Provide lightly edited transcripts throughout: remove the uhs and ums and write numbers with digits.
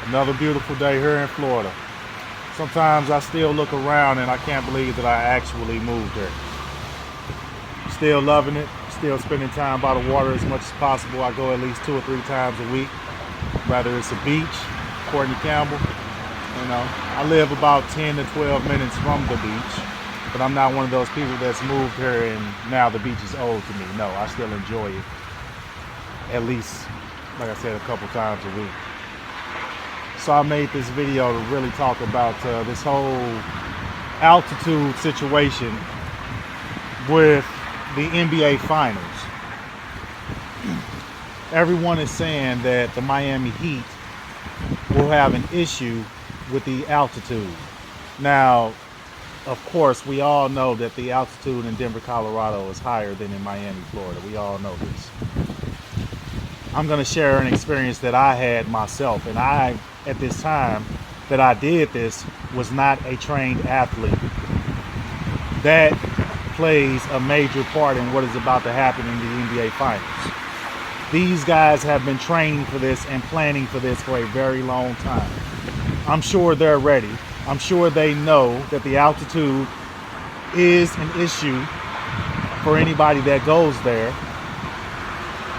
Another beautiful day here in Florida. Sometimes I still look around and I can't believe that I actually moved here. Still loving it, still spending time by the water as much as possible. I go at least 2 or 3 times a week, whether it's a beach, Courtney Campbell. You know, I live about 10 to 12 minutes from the beach, but I'm not one of those people that's moved here and now the beach is old to me. No, I still enjoy it, at least, like I said, a couple times a week. So I made this video to really talk about this whole altitude situation with the NBA Finals. Everyone is saying that the Miami Heat will have an issue with the altitude. Now, of course, we all know that the altitude in Denver, Colorado is higher than in Miami, Florida. We all know this. I'm going to share an experience that I had myself, and I, at this time that I did this, was not a trained athlete. That plays a major part in what is about to happen in the NBA Finals. These guys have been training for this and planning for this for a very long time. I'm sure they're ready. I'm sure they know that the altitude is an issue for anybody that goes there,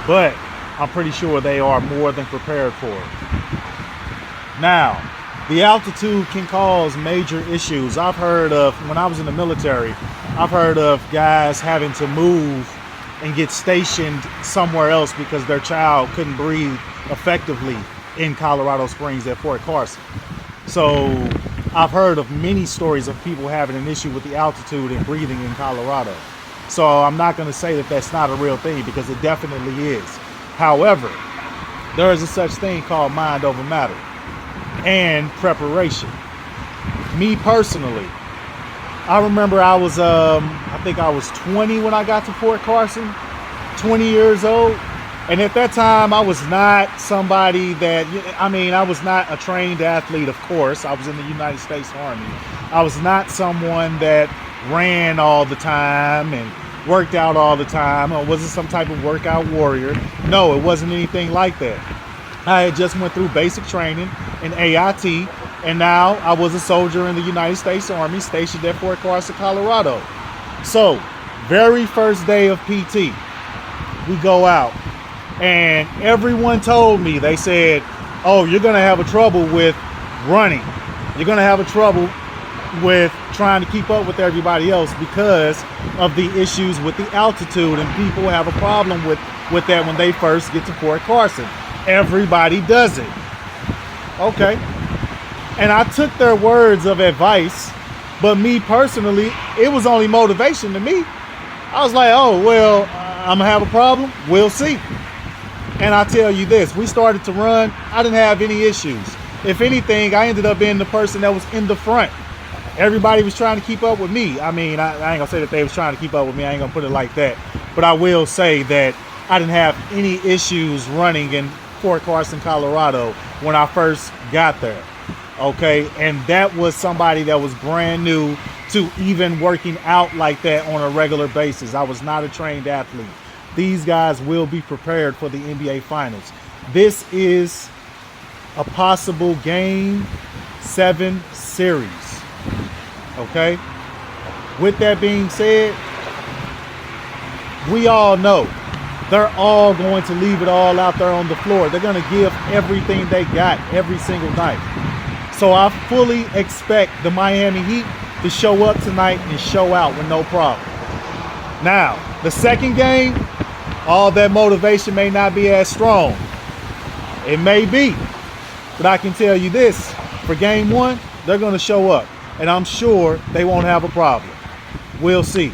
but I'm pretty sure they are more than prepared for it. Now, the altitude can cause major issues. I've heard of, when I was in the military, I've heard of guys having to move and get stationed somewhere else because their child couldn't breathe effectively in Colorado Springs at Fort Carson. So I've heard of many stories of people having an issue with the altitude and breathing in Colorado. So I'm not going to say that that's not a real thing, because it definitely is. However, there is a such thing called mind over matter and preparation. Me personally, I remember I was, I think I was 20 when I got to Fort Carson, 20 years old. And at that time, I was not somebody that, I was not a trained athlete, of course. I was in the United States Army. I was not someone that ran all the time and worked out all the time. I wasn't some type of workout warrior. No, it wasn't anything like that. I had just went through basic training in AIT, and now I was a soldier in the United States Army stationed at Fort Carson, Colorado. So, very first day of PT, we go out, and everyone told me, they said, oh, you're going to have a trouble with running. You're going to have a trouble with trying to keep up with everybody else because of the issues with the altitude, and people have a problem with that when they first get to Fort Carson. Everybody does it. Okay. And I took their words of advice, but me personally, it was only motivation to me. I was like, oh, well, I'm gonna have a problem. We'll see. And I tell you this, we started to run. I didn't have any issues. If anything, I ended up being the person that was in the front. Everybody was trying to keep up with me. I ain't gonna say that they was trying to keep up with me. I ain't gonna put it like that. But I will say that I didn't have any issues running in Fort Carson, Colorado when I first got there. Okay, and that was somebody that was brand new to even working out like that on a regular basis. I was not a trained athlete. These guys will be prepared for the NBA Finals. This is a possible Game 7 series. Okay? With that being said, we all know they're all going to leave it all out there on the floor. They're going to give everything they got every single night. So I fully expect the Miami Heat to show up tonight and show out with no problem. Now, the second game, all that motivation may not be as strong. It may be. But I can tell you this, for game 1, they're going to show up. And I'm sure they won't have a problem. We'll see.